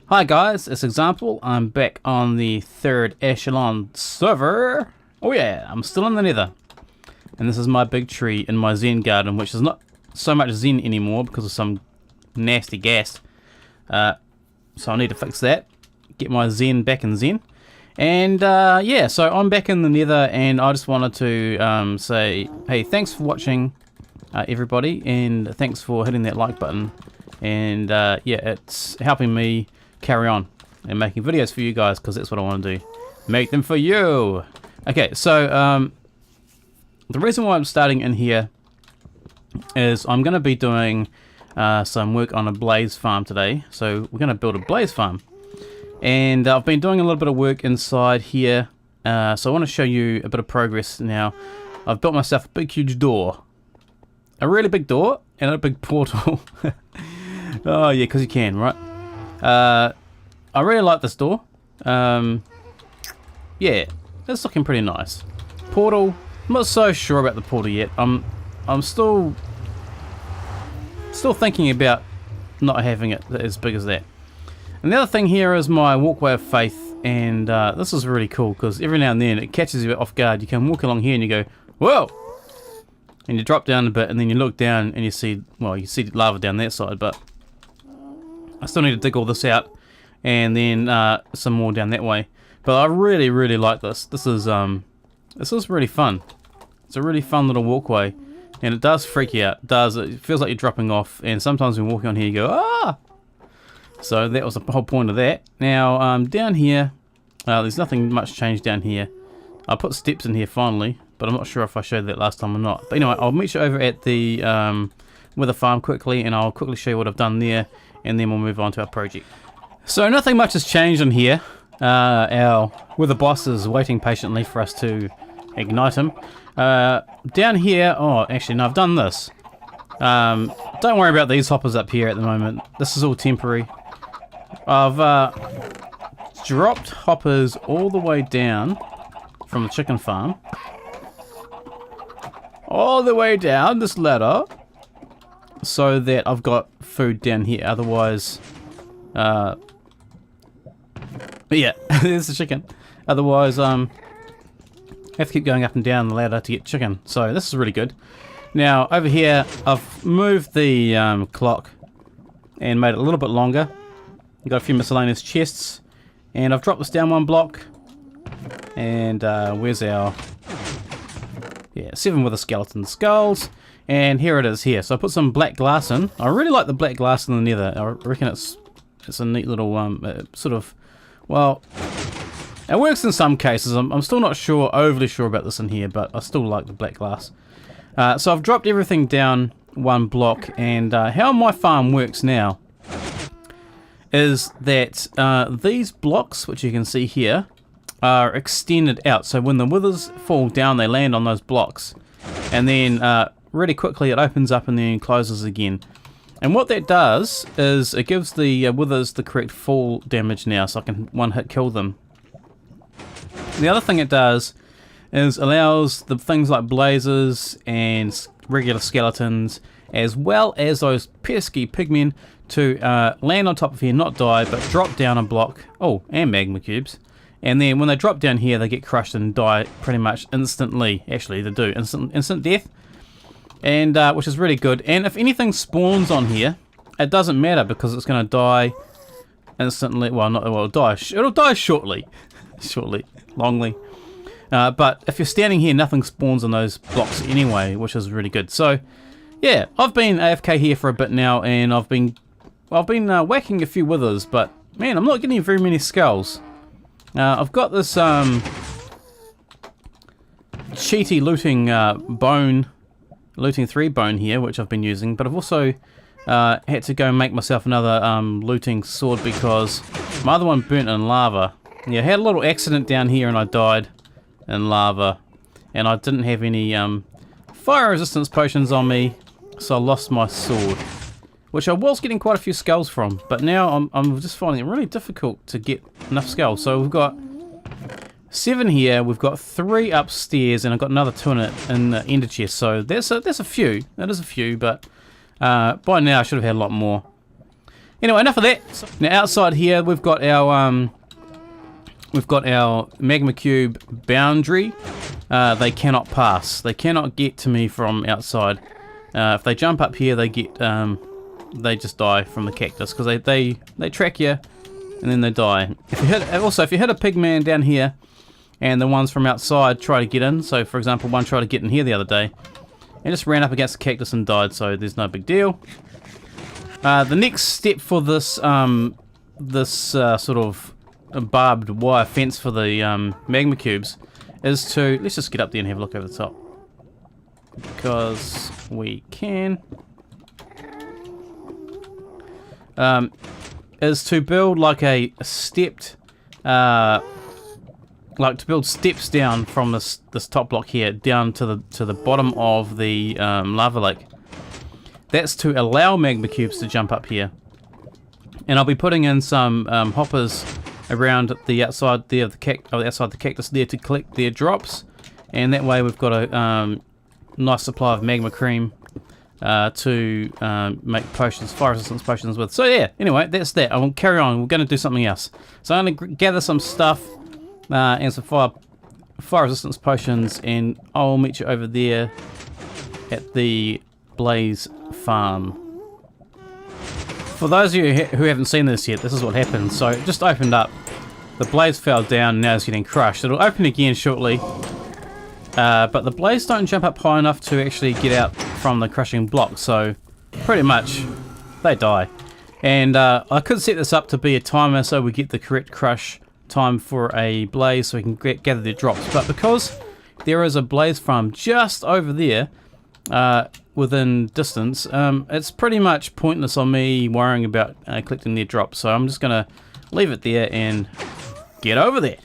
Hi guys, it's Example. I'm back on the Third Echelon Server. Oh yeah, I'm still in the Nether. And this is my big tree in my Zen garden, which is not so much Zen anymore because of some nasty gas. So I need to fix that. Get my Zen back in Zen. And yeah, so I'm back in the Nether, and I just wanted to say, hey, thanks for watching, everybody, and thanks for hitting that like button. And yeah, it's helping me carry on and making videos for you guys, because that's what I want to do. Make them for you. Okay, so the reason why I'm starting in here is I'm going to be doing some work on a blaze farm today. So we're going to build a blaze farm. And I've been doing a little bit of work inside here. So I want to show you a bit of progress now. I've built myself a big, huge door. A really big door and a big portal. Oh yeah, because you can, right? I really like this door. Yeah, it's looking pretty nice. Portal, I'm not so sure about the portal yet. I'm still thinking about not having it as big as that. And the other thing here is my walkway of faith, and this is really cool because every now and then it catches you off guard. You can walk along here and you go, whoa! And you drop down a bit, and then you look down and you see, well, you see lava down that side, but I still need to dig all this out, and then some more down that way. But I really, really like this. This is really fun. It's a really fun little walkway, and it does freak you out. It feels like you're dropping off, and sometimes when you're walking on here, you go, ah! So that was the whole point of that. Now down here, there's nothing much changed down here. I put steps in here finally, but I'm not sure if I showed that last time or not. But anyway, I'll meet you over at the wither farm quickly, and I'll quickly show you what I've done there, and then we'll move on to our project. So nothing much has changed in here. Our wither boss is waiting patiently for us to ignite him. Down here, oh actually no, I've done this. Don't worry about these hoppers up here at the moment. This is all temporary. I've dropped hoppers all the way down from the chicken farm. All the way down this ladder. So that I've got food down here. Otherwise, yeah, there's the chicken. Otherwise, have to keep going up and down the ladder to get chicken. So this is really good. Now over here, I've moved the clock and made it a little bit longer. I've got a few miscellaneous chests, and I've dropped this down one block. And where's our 7 wither skeleton skulls, and here it is here. So I put some black glass in. I really like the black glass in the Nether. I reckon it's a neat little sort of, well, it works in some cases. I'm still not overly sure about this in here, but I still like the black glass. So I've dropped everything down one block, and how my farm works now is that these blocks, which you can see here, are extended out. So when the withers fall down, they land on those blocks, and then really quickly it opens up and then closes again. And what that does is it gives the withers the correct fall damage now, so I can one hit kill them. The other thing it does is allows the things like blazes and regular skeletons, as well as those pesky pigmen, to land on top of here, not die, but drop down a block. Oh, and magma cubes. And then when they drop down here, they get crushed and die pretty much instantly. Actually, they do. Instant death. And which is really good. And if anything spawns on here, it doesn't matter, because it's going to die instantly. Well, it'll die shortly. Longly. But if you're standing here, nothing spawns on those blocks anyway, which is really good. So, yeah, I've been AFK here for a bit now, and I've been whacking a few withers, but man, I'm not getting very many skulls. I've got this cheaty looting 3 bone here, which I've been using, but I've also had to go make myself another looting sword because my other one burnt in lava. Yeah, I had a little accident down here and I died in lava, and I didn't have any fire resistance potions on me, so I lost my sword, which I was getting quite a few skulls from, but now I'm just finding it really difficult to get enough skulls. So we've got 7 here, we've got 3 upstairs, and I've got another 2 in the ender chest. So that's a few. That is a few, but by now I should have had a lot more. Anyway, enough of that. Now outside here, we've got our magma cube boundary. They cannot pass. They cannot get to me from outside. If they jump up here, they just die from the cactus because they track you and then they die. If you hit a pig man down here, and the ones from outside try to get in. So, for example, one tried to get in here the other day, and just ran up against the cactus and died. So there's no big deal. The next step for this sort of barbed wire fence for the magma cubes is to, let's just get up there and have a look over the top, because we can. Is to build like a stepped, like to build steps down from this top block here down to the bottom of the lava lake. That's to allow magma cubes to jump up here, and I'll be putting in some hoppers around the outside there of the cactus there to collect their drops, and that way we've got a nice supply of magma cream to make potions, fire resistance potions with. So yeah, anyway, that's that. I will carry on. We're going to do something else. So I'm going to gather some stuff and some fire resistance potions, and I'll meet you over there at the Blaze Farm. For those of you who haven't seen this yet, this is what happened. So it just opened up, the blaze fell down, and now it's getting crushed. It'll open again shortly, but the blaze don't jump up high enough to actually get out from the crushing block, so pretty much they die. And I could set this up to be a timer so we get the correct crush time for a blaze so we can gather their drops, but because there is a blaze farm just over there within distance, it's pretty much pointless on me worrying about collecting their drops, so I'm just gonna leave it there and get over there.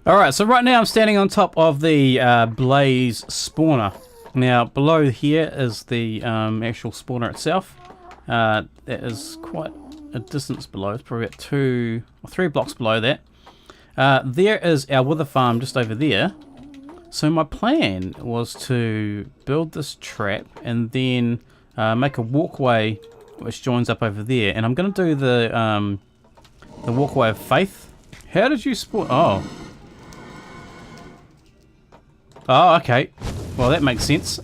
Alright, so right now I'm standing on top of the blaze spawner. Now below here is the actual spawner itself. That is quite a distance below. It's probably about 2 or 3 blocks below that. There is our wither farm just over there. So my plan was to build this trap and then make a walkway which joins up over there. And I'm going to do the walkway of faith. How did you spawn? Oh. Oh, okay. Well, that makes sense.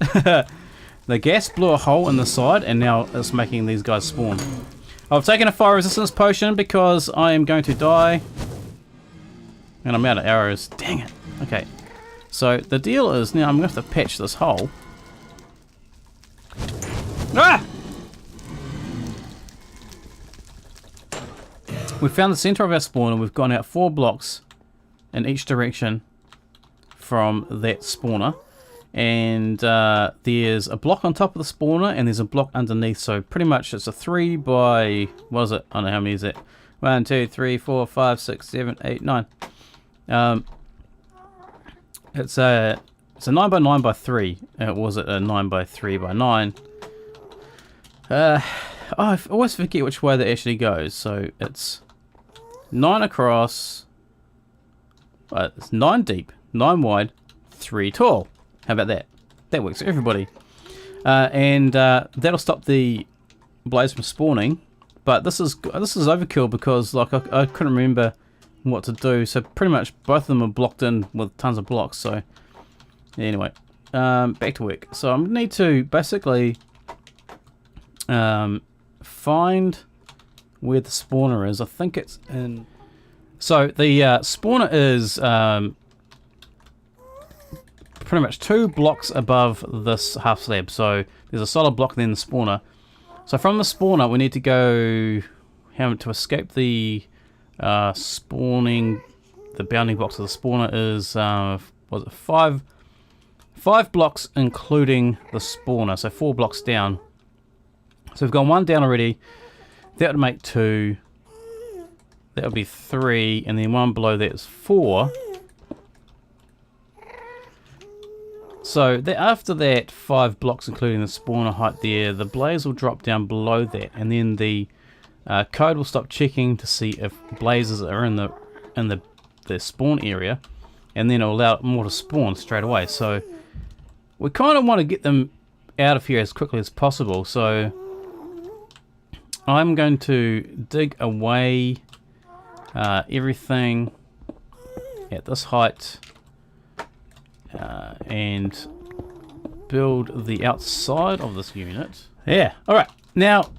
The gas blew a hole in the side and now it's making these guys spawn. I've taken a fire resistance potion because I am going to die. And I'm out of arrows. Dang it. Okay. So the deal is now I'm going to have to patch this hole. Ah! We've found the center of our spawn and we've gone out 4 blocks in each direction from that spawner. And there's a block on top of the spawner and there's a block underneath. So pretty much it's a 3 by... what is it? I don't know how many is it. 1, 2, 3, 4, 5, 6, 7, 8, 9. It's a 9 by 9 by 3. Was it a 9 by 3 by 9? I always forget which way that actually goes. So it's 9 across. It's 9 deep, 9 wide, 3 tall. How about that? That works for everybody. And that'll stop the blaze from spawning. But this is overkill because like I couldn't remember what to do, so pretty much both of them are blocked in with tons of blocks. So anyway, back to work. So I need to basically find where the spawner is. I think it's in... So the spawner is pretty much 2 blocks above this half slab. So there's a solid block and then the spawner. So from the spawner we need to go to escape the spawning. The bounding box of the spawner is was it 5 blocks including the spawner, so 4 blocks down. So we've gone 1 down already. That would make 2. That would be 3, and then 1 below that is 4. So after that 5 blocks including the spawner height there, the blaze will drop down below that, and then the code will stop checking to see if blazes are in the spawn area, and then it'll allow more to spawn straight away. So we kind of want to get them out of here as quickly as possible. So I'm going to dig away everything at this height and build the outside of this unit. Yeah, alright. Now,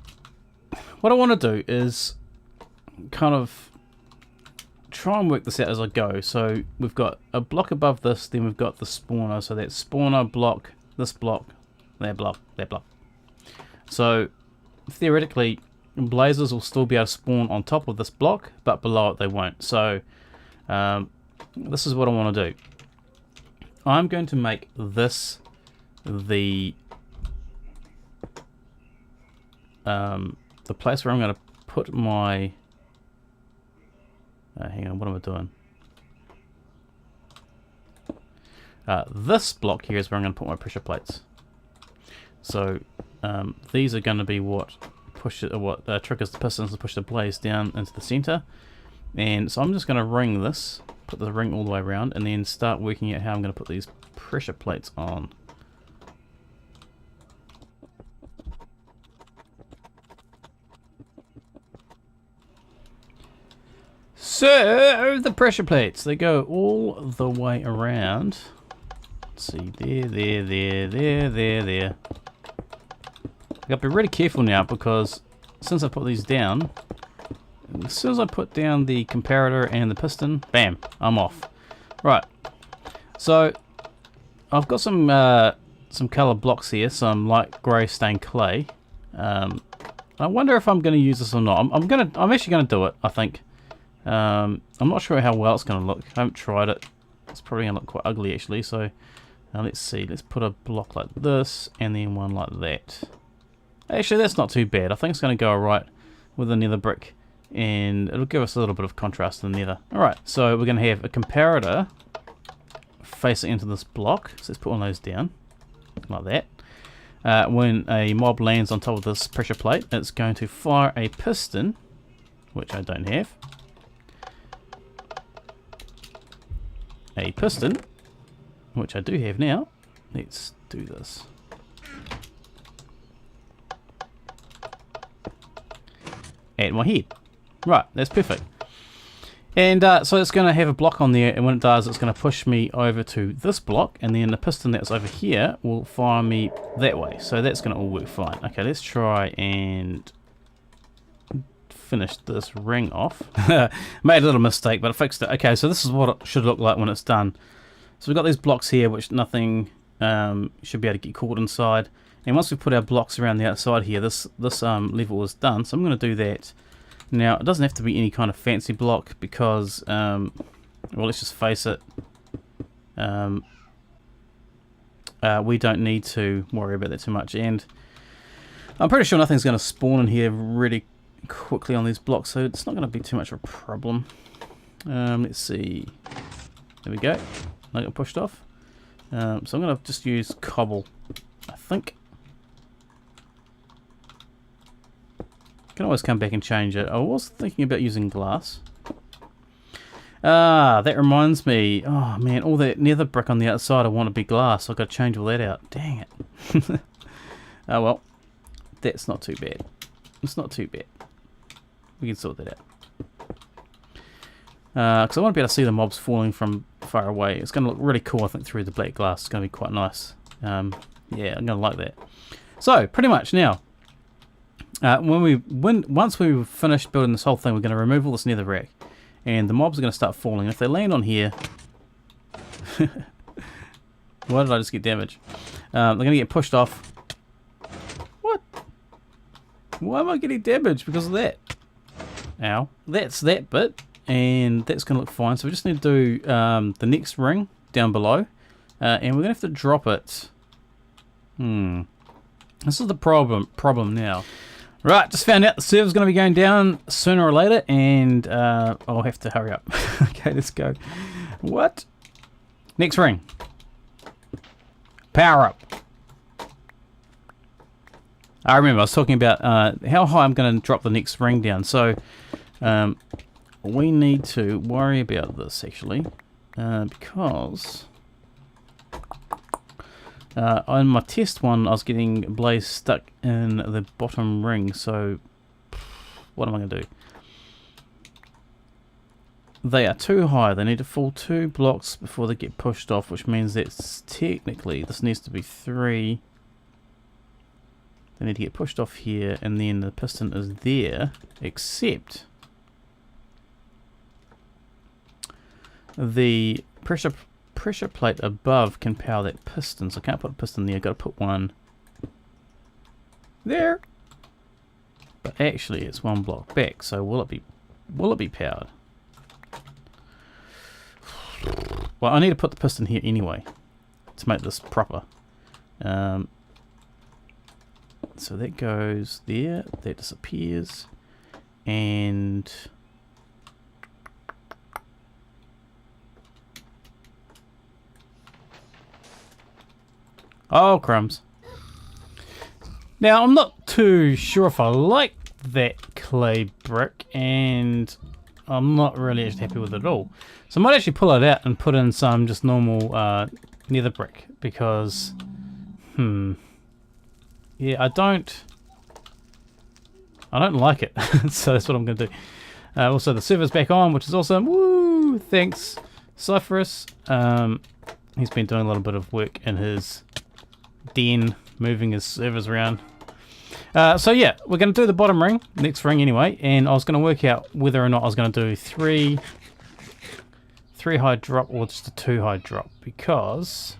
what I want to do is kind of try and work this out as I go. So we've got a block above this, then we've got the spawner. So that spawner block, this block, that block, that block. So theoretically, blazers will still be able to spawn on top of this block, but below it they won't. So this is what I want to do. I'm going to make this the place where I'm going to put my hang on, what am I doing? This block here is where I'm going to put my pressure plates. So these are going to be what triggers the pistons to push the blaze down into the center. And so I'm just going to ring this, put the ring all the way around, and then start working out how I'm going to put these pressure plates on. So the pressure plates, they go all the way around. Let's see, there. I've got to be really careful now, because since I put these down, as soon as I put down the comparator and the piston, bam, I'm off. Right, so I've got some color blocks here, some light grey stained clay. I wonder if I'm going to use this or not. I'm actually going to do it, I think. I'm not sure how well it's going to look. I haven't tried it. It's probably going to look quite ugly actually. So let's see. Let's put a block like this and then one like that. Actually, that's not too bad. I think it's going to go alright with the nether brick, and it'll give us a little bit of contrast in the nether. Alright, so we're going to have a comparator facing into this block. So let's put one of those down like that. When a mob lands on top of this pressure plate, it's going to fire a piston, which I don't have. A piston, which I do have now. Let's do this. At my head. Right, that's perfect. And so it's going to have a block on there, and when it does, it's going to push me over to this block, and then the piston that's over here will fire me that way. So that's going to all work fine. Okay, let's try and finish this ring off. Made a little mistake, but I fixed it. Okay, so this is what it should look like when it's done. So we've got these blocks here, which nothing should be able to get caught inside. And once we put our blocks around the outside here, this level is done. So I'm going to do that. Now, it doesn't have to be any kind of fancy block because, well, let's just face it. We don't need to worry about that too much. And I'm pretty sure nothing's going to spawn in here really quickly on these blocks, so it's not going to be too much of a problem. Let's see. There we go. I got pushed off. So I'm going to just use cobble, I think. Can always come back and change it. I was thinking about using glass. Ah, that reminds me. Oh man, all that nether brick on the outside I want to be glass. I've got to change all that out. Dang it. Oh well, that's not too bad. It's not too bad. We can sort that out. Because I want to be able to see the mobs falling from far away. It's going to look really cool, I think, through the black glass. It's going to be quite nice. Yeah, I'm going to like that. So, pretty much now, once we've finished building this whole thing, we're going to remove all this nether rack. And the mobs are going to start falling. If they land on here... Why did I just get damage? They're going to get pushed off. What? Why am I getting damaged because of that? Ow. That's that bit. And that's going to look fine. So we just need to do the next ring down below. And we're going to have to drop it. This is the problem now. Right, just found out the server's going to be going down sooner or later. And I'll have to hurry up. Okay, let's go. What? Next ring. Power up. I remember I was talking about how high I'm going to drop the next ring down. So we need to worry about this actually because on my test one I was getting blaze stuck in the bottom ring. So what am I going to do? They are too high. They need to fall 2 blocks before they get pushed off, which means that's technically, this needs to be 3. They need to get pushed off here, and then the piston is there, except the pressure plate above can power that piston. So I can't put a piston there, I've got to put one there. But actually it's 1 block back, so will it be powered? Well, I need to put the piston here anyway to make this proper. So that goes there, that disappears, and oh crumbs. Now I'm not too sure if I like that clay brick, and I'm not really actually happy with it at all. So I might actually pull it out and put in some just normal nether brick, because yeah, I don't like it. So that's what I'm going to do. Also the server's back on, which is awesome. Woo! Thanks Cypherus. He's been doing a little bit of work in his den, moving his servers around. So yeah, we're going to do the bottom ring, next ring anyway, and I was going to work out whether or not I was going to do 3 high drop or just a 2 high drop, because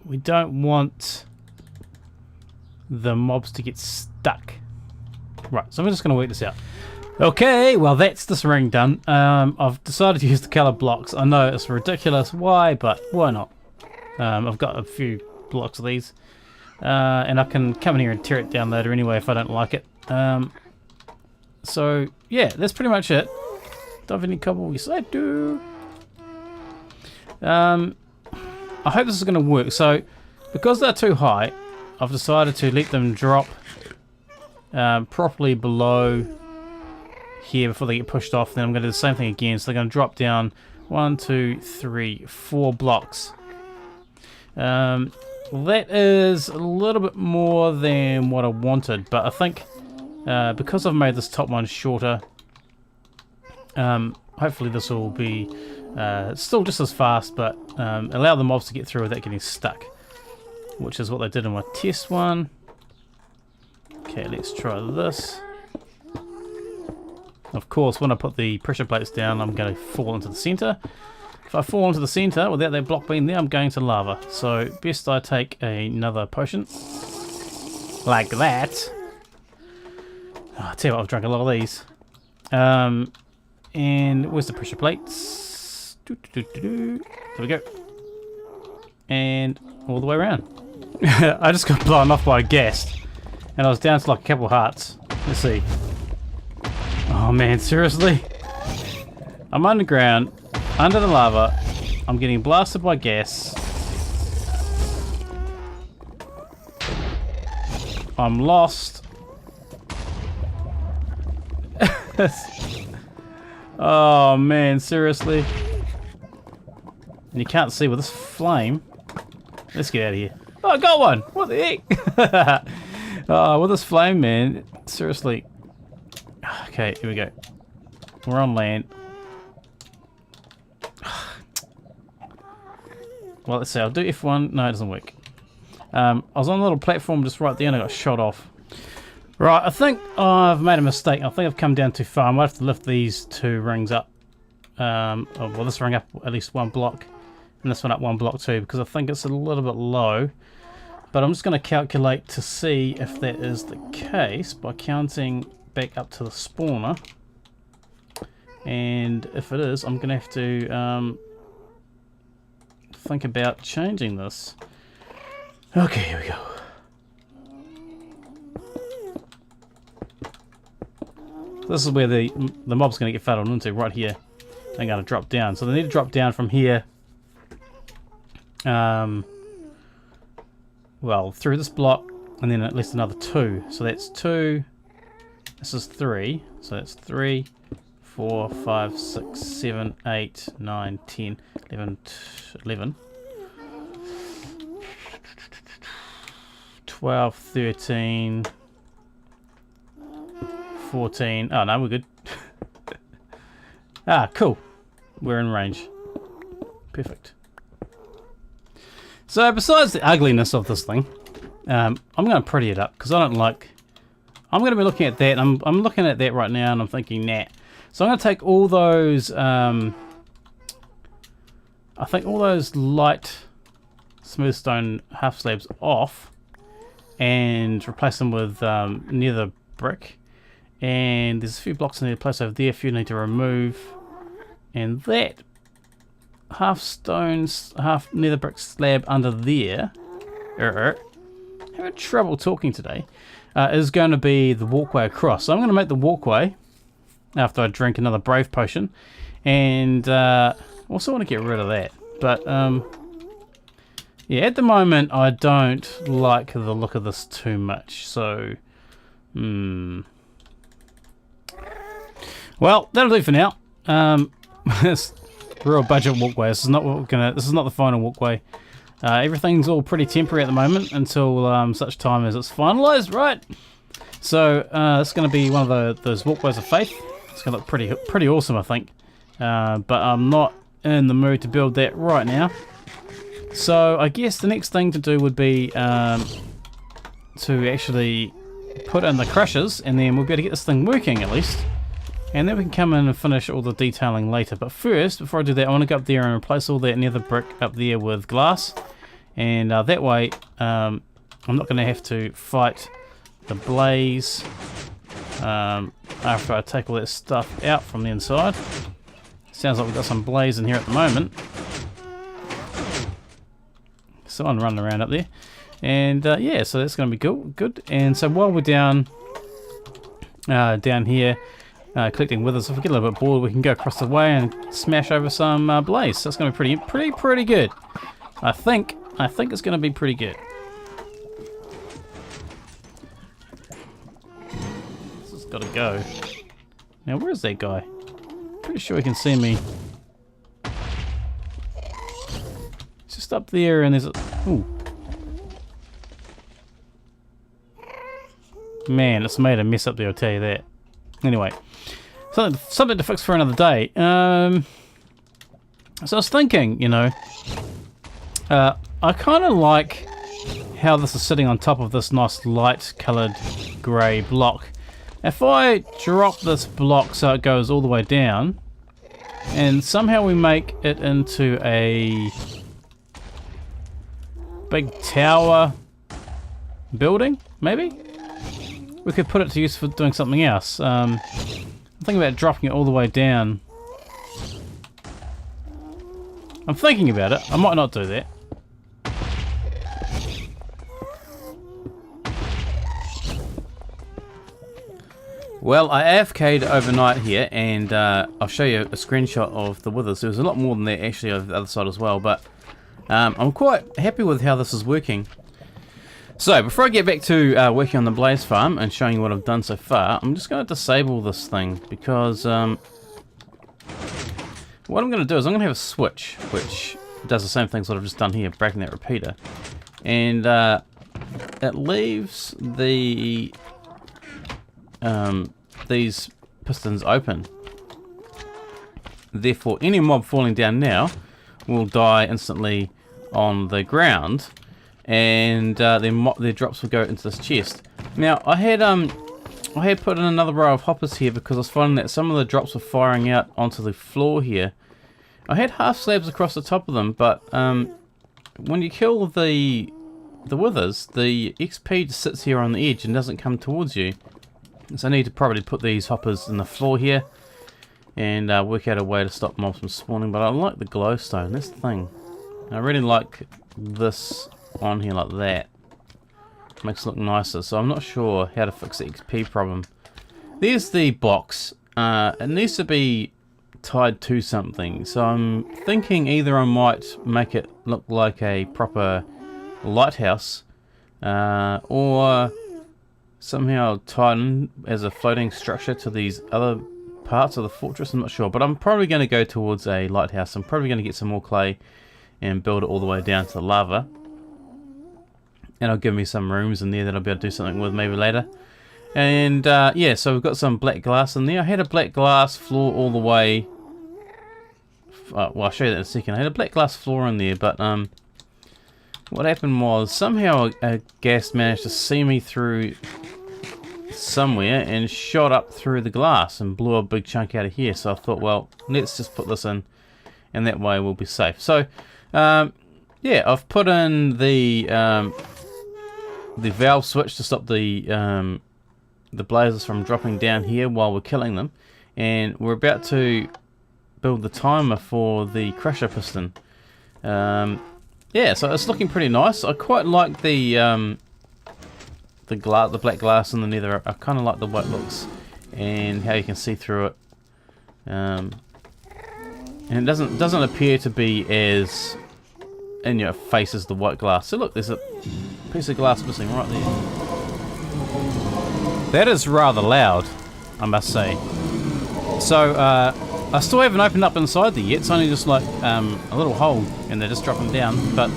we don't want the mobs to get stuck. Right, so I'm just going to work this out. Okay, well that's this ring done. I've decided to use the color blocks. I know it's ridiculous, why, but why not? I've got a few blocks of these, and I can come in here and tear it down later anyway if I don't like it. So yeah, that's pretty much it. Don't have any cobble? Yes I do. I hope this is going to work. So because they're too high, I've decided to let them drop properly below here before they get pushed off. Then I'm going to do the same thing again. So they're going to drop down 1, 2, 3, 4 blocks. That is a little bit more than what I wanted, but I think because I've made this top one shorter, hopefully this will be still just as fast, but allow the mobs to get through without getting stuck, which is what they did in my test one. Okay, let's try this. Of course, when I put the pressure plates down, I'm going to fall into the center. If I fall into the center without that block being there, I'm going to lava. So best I take another potion like that. Oh, I tell you what, I've drunk a lot of these. And where's the pressure plates? There we go. And all the way around. I just got blown off by a gas, and I was down to like a couple of hearts. Let's see. Oh man, seriously? I'm underground, under the lava. I'm getting blasted by gas. I'm lost. Oh man, seriously? And you can't see with this flame. Let's get out of here. Oh, I got one! What the heck? Oh, with this flame, man. Seriously. Okay, here we go. We're on land. Well, let's see. I'll do F1. No, it doesn't work. I was on a little platform just right there and I got shot off. Right, I think I've made a mistake. I think I've come down too far. I might have to lift these 2 rings up. Well, this ring up at least 1 block. And this one up 1 block too, because I think it's a little bit low. But I'm just going to calculate to see if that is the case by counting back up to the spawner. And if it is, I'm going to have to think about changing this. Okay, here we go. This is where the mob's going to get funneled into, right here. They're going to drop down. So they need to drop down from here. Well, through this block, and then at least another 2. So that's 2. This is 3. So that's 3, 4, 5, 6, 7, 8, 9, 10, 11, 11. 12, 13, 14. Oh no, we're good. Ah, cool. We're in range. Perfect. So besides the ugliness of this thing, I'm going to pretty it up because I don't like... I'm going to be looking at that, and I'm looking at that right now and I'm thinking, nah. So I'm going to take all those, I think all those light smooth stone half slabs off and replace them with nether brick. And there's a few blocks I need to place over there, a few I need to remove. And that half stones, half nether brick slab under there, having trouble talking today, is going to be the walkway across. So I'm going to make the walkway after I drink another brave potion, and also want to get rid of that. But yeah, at the moment I don't like the look of this too much. So well, that'll do for now. It's real budget walkway. This is not what we're gonna. This is not the final walkway. Everything's all pretty temporary at the moment until such time as it's finalised, right? So it's going to be one of those walkways of faith. It's going to look pretty awesome, I think. But I'm not in the mood to build that right now. So I guess the next thing to do would be to actually put in the crushers, and then we'll be able to get this thing working at least. And then we can come in and finish all the detailing later. But first, before I do that, I want to go up there and replace all that nether brick up there with glass. And that way, I'm not going to have to fight the blaze after I take all that stuff out from the inside. Sounds like we've got some blaze in here at the moment. Someone running around up there. And yeah, so that's going to be good. And so while we're down here, collecting withers, if we get a little bit bored, we can go across the way and smash over some blaze. So it's going to be pretty good. I think it's going to be pretty good. This has got to go. Now, where's that guy? Pretty sure he can see me. It's just up there, and there's a... Ooh. Man, it's made a mess up there, I'll tell you that. Anyway, something to fix for another day. So I was thinking, you know, I kind of like how this is sitting on top of this nice light coloured grey block. If I drop this block so it goes all the way down, and somehow we make it into a big tower building, maybe? We could put it to use for doing something else. I'm thinking about dropping it all the way down. I'm thinking about it. I might not do that. Well, I AFK'd overnight here, and I'll show you a screenshot of the withers. There's a lot more than that actually over the other side as well, but I'm quite happy with how this is working. So, before I get back to working on the blaze farm and showing you what I've done so far, I'm just going to disable this thing, because what I'm going to do is I'm going to have a switch, which does the same things that I've just done here, breaking that repeater. And it leaves the these pistons open. Therefore, any mob falling down now will die instantly on the ground, and their drops will go into this chest. Now, I had put in another row of hoppers here because I was finding that some of the drops were firing out onto the floor here. I had half slabs across the top of them, but when you kill the withers, the XP just sits here on the edge and doesn't come towards you. So I need to probably put these hoppers in the floor here and work out a way to stop mobs from spawning. But I like the glowstone, that's the thing. I really like this on here like that. Makes it look nicer. So I'm not sure how to fix the XP problem. There's the box. It needs to be tied to something. So I'm thinking either I might make it look like a proper lighthouse, or somehow tied in as a floating structure to these other parts of the fortress. I'm not sure, but I'm probably going to go towards a lighthouse. I'm probably going to get some more clay and build it all the way down to the lava. and it'll give me some rooms in there that I'll be able to do something with maybe later. And yeah, so we've got some black glass in there. I had a black glass floor all the way. Well, I'll show you that in a second. I had a black glass floor in there, but what happened was somehow a gas managed to see me through somewhere and shot up through the glass and blew a big chunk out of here. So I thought, well, let's just put this in, and that way we'll be safe. So yeah, I've put in the valve switch to stop the blazes from dropping down here while we're killing them, and we're about to build the timer for the crusher piston. Yeah, so it's looking pretty nice. I quite like the black glass in the nether. I kind of like the way it looks and how you can see through it. And it doesn't appear to be as in your face as the white glass. So look, there's a piece of glass missing right there. That is rather loud, I must say. So I still haven't opened up inside there yet. It's only just like a little hole, and they're just dropping down. But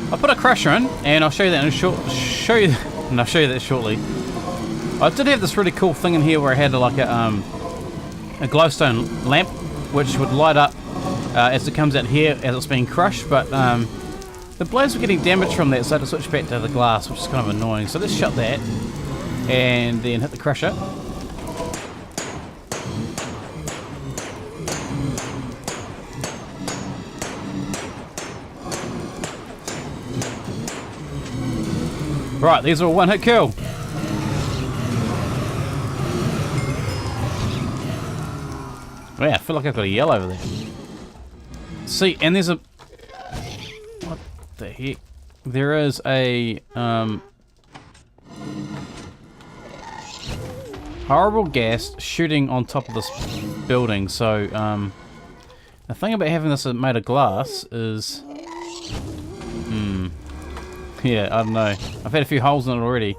I'll put a crusher in, and I'll show you that in I'll show you that shortly. I did have this really cool thing in here where I had like a glowstone lamp, which would light up as it comes out here as it's being crushed. But the blades were getting damaged from that, so I had to switch back to the glass, which is kind of annoying. So let's shut that, and then hit the crusher. Right, these are a one-hit kill. Yeah, I feel like I've got a yell over there. See, and there's a... What the heck? There is a... horrible gas shooting on top of this building. So, the thing about having this made of glass is... yeah, I don't know. I've had a few holes in it already.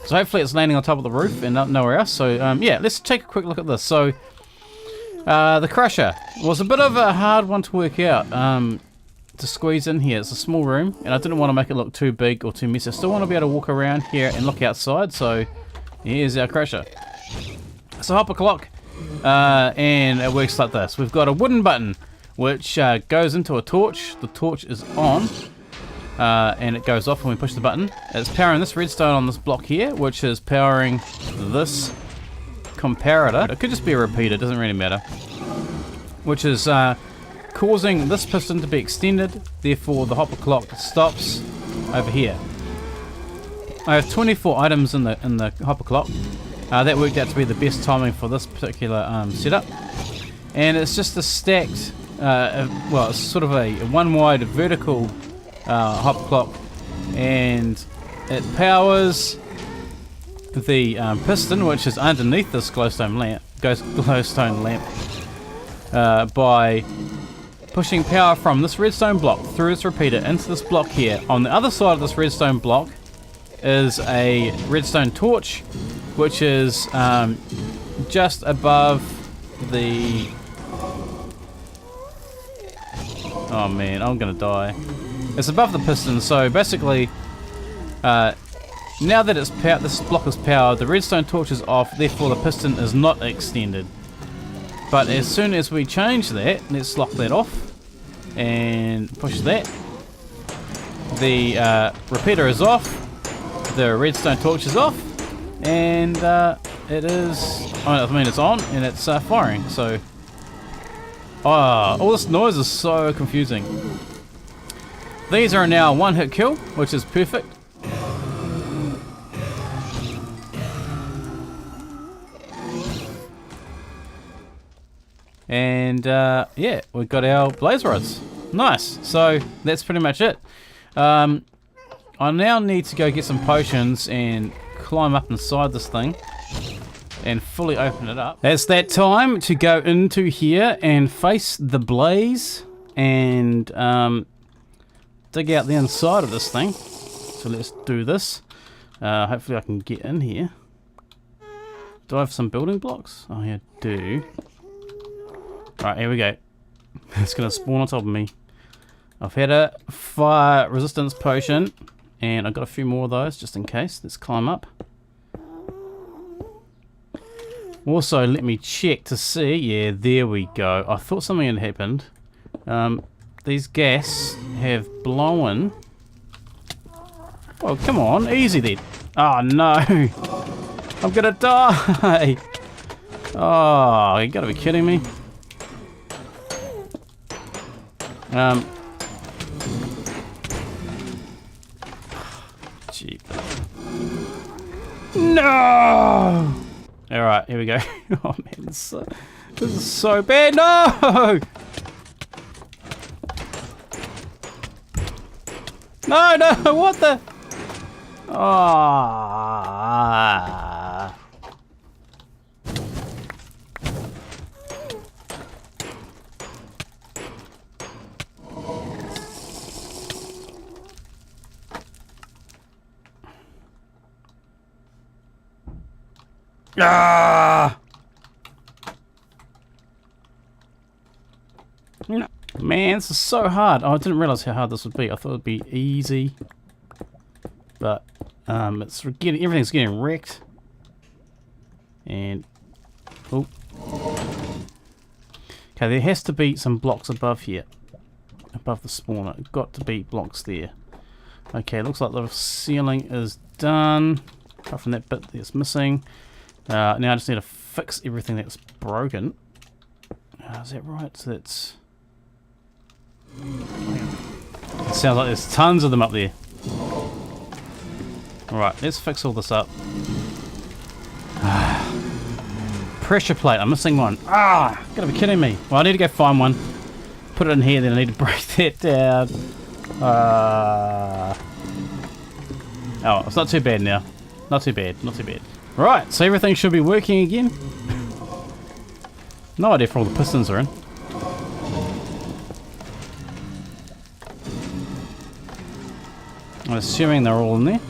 So hopefully it's landing on top of the roof and nowhere else. So yeah, let's take a quick look at this. So the crusher was a bit of a hard one to work out to squeeze in here. It's a small room, and I didn't want to make it look too big or too messy. I still want to be able to walk around here and look outside. So here's our crusher. It's a hopper clock, and it works like this. We've got a wooden button which goes into a torch. The torch is on. And it goes off when we push the button. It's powering this redstone on this block here, which is powering this comparator. It could just be a repeater, doesn't really matter. Which is causing this piston to be extended, therefore the hopper clock stops over here. I have 24 items in the hopper clock. That worked out to be the best timing for this particular setup. And it's just a stacked, well, it's sort of a one wide vertical hopper clock, and it powers the piston, which is underneath this glowstone lamp, by pushing power from this redstone block through its repeater into this block here. On the other side of this redstone block is a redstone torch, which is just above the... Oh man, I'm gonna die. It's above the piston, so basically, now that it's this block is powered, the redstone torch is off, therefore the piston is not extended. But as soon as we change that, let's lock that off and push that. The repeater is off, the redstone torch is off, and it is, I mean it's on and it's firing. So, all this noise is so confusing. These are now one hit kill, which is perfect. And yeah, we've got our blaze rods. Nice. So that's pretty much it. I now need to go get some potions and climb up inside this thing and fully open it up. It's that time to go into here and face the blaze and dig out the inside of this thing. So let's do this. Hopefully I can get in here. Do I have some building blocks? Oh yeah, I do. Alright, here we go. It's gonna spawn on top of me. I've had a fire resistance potion. And I've got a few more of those just in case. Let's climb up. Also, let me check to see. Yeah, there we go. I thought something had happened. These gas have blown. Oh, come on. Easy then. Oh, no. I'm gonna die. Oh, you gotta be kidding me. Gee. No! Alright, here we go. Oh man, this is so bad. No! No, no, what the? Ah. Ah! No. Man, this is so hard. Oh, I didn't realize how hard this would be. I thought it'd be easy, but everything's getting wrecked. And oh, okay, there has to be some blocks above here, above the spawner. It's got to be blocks there. Okay, looks like the ceiling is done. Apart from that bit that's missing. Now I just need to fix everything that's broken. Is that right? So that's... It sounds like there's tons of them up there. Alright, let's fix all this up. Pressure plate, I'm missing one. Ah, gotta be kidding me. Well, I need to go find one. Put it in here, then I need to break that down. Oh, it's not too bad now. Not too bad, not too bad. Right, so everything should be working again. No idea if all the pistons are in. I'm assuming they're all in there.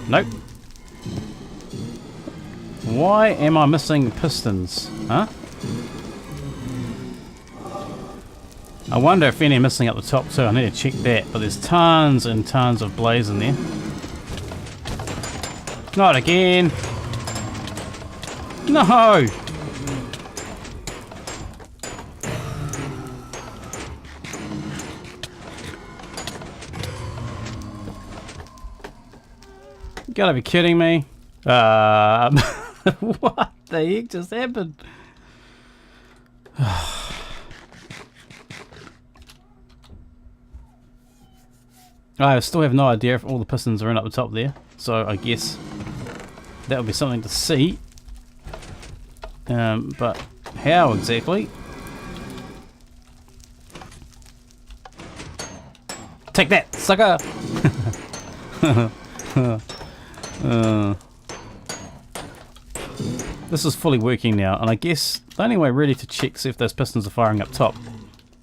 Nope. Why am I missing pistons? Huh? I wonder if any are missing up the top too. I need to check that. But there's tons and tons of blaze in there. Not again. No! You gotta be kidding me. What the heck just happened? I still have no idea if all the pistons are in up the top there. So I guess that would be something to see. But how exactly? Take that, sucker! This is fully working now, and I guess the only way really to check see if those pistons are firing up top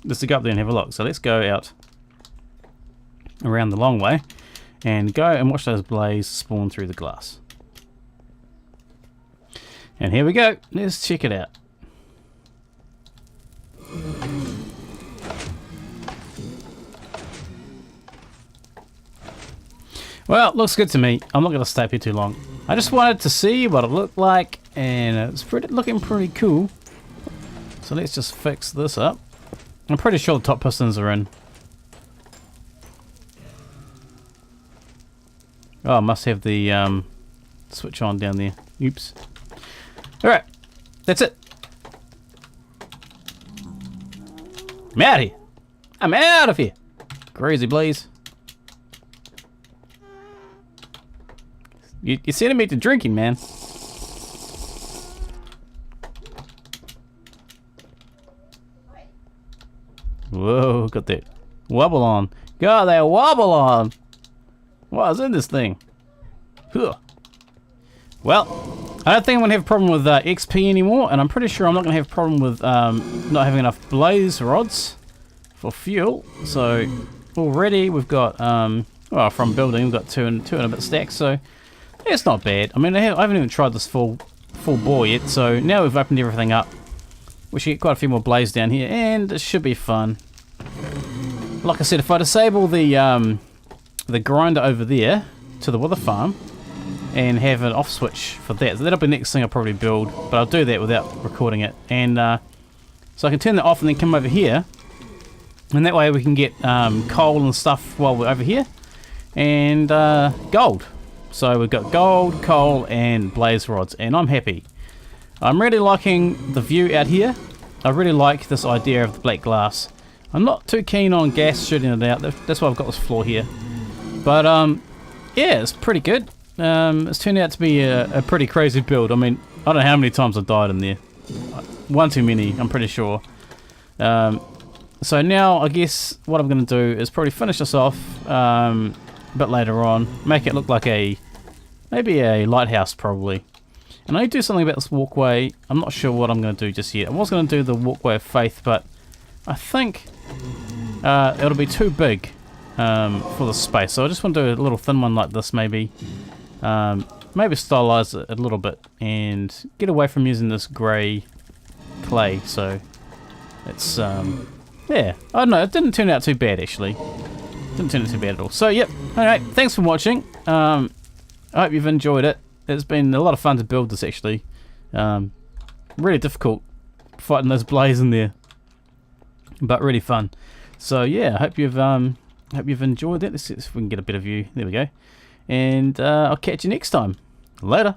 is to go up there and have a look. So let's go out around the long way and go and watch those blaze spawn through the glass. And here we go. Let's check it out. Well, it looks good to me. I'm not going to stay up here too long. I just wanted to see what it looked like, and it's looking pretty cool. So let's just fix this up. I'm pretty sure the top pistons are in. Oh, I must have the switch on down there. Oops. Alright, that's it. I'm out of here. I'm out of here. Crazy blaze. You're sending me to drinking, man. Whoa, got that wobble on. Got that wobble on. What is in this thing? Huh. Well, I don't think I'm going to have a problem with XP anymore, and I'm pretty sure I'm not going to have a problem with not having enough blaze rods for fuel. So already we've got, well, from building we've got two and a bit stacks, so it's not bad. I mean, I haven't even tried this full bore yet, so now we've opened everything up. We should get quite a few more blaze down here, and it should be fun. like I said, if I disable the grinder over there to the wither farm and have an off switch for that, so that'll be the next thing I'll probably build, but I'll do that without recording it. And so I can turn that off and then come over here, and that way we can get coal and stuff while we're over here, and gold. So we've got gold, coal, and blaze rods, and I'm happy. I'm really liking the view out here. I really like this idea of the black glass. I'm not too keen on gas shooting it out. That's why I've got this floor here. But yeah, it's pretty good. It's turned out to be a pretty crazy build. I mean, I don't know how many times I died in there. One too many, I'm pretty sure. So now I guess what I'm going to do is probably finish this off a bit later on. Make it look like maybe a lighthouse probably. And I need to do something about this walkway. I'm not sure what I'm going to do just yet. I was going to do the walkway of faith, but I think it'll be too big for the space. So I just want to do a little thin one like this maybe. Maybe stylize it a little bit and get away from using this grey clay. So it's, yeah, I don't know. It didn't turn out too bad actually. Didn't turn out too bad at all. So yep, alright, thanks for watching. I hope you've enjoyed it. It's been a lot of fun to build this actually. Really difficult fighting those blaze in there, but really fun. So yeah, I hope you've enjoyed that. Let's see if we can get a better view. There we go. And I'll catch you next time. Later.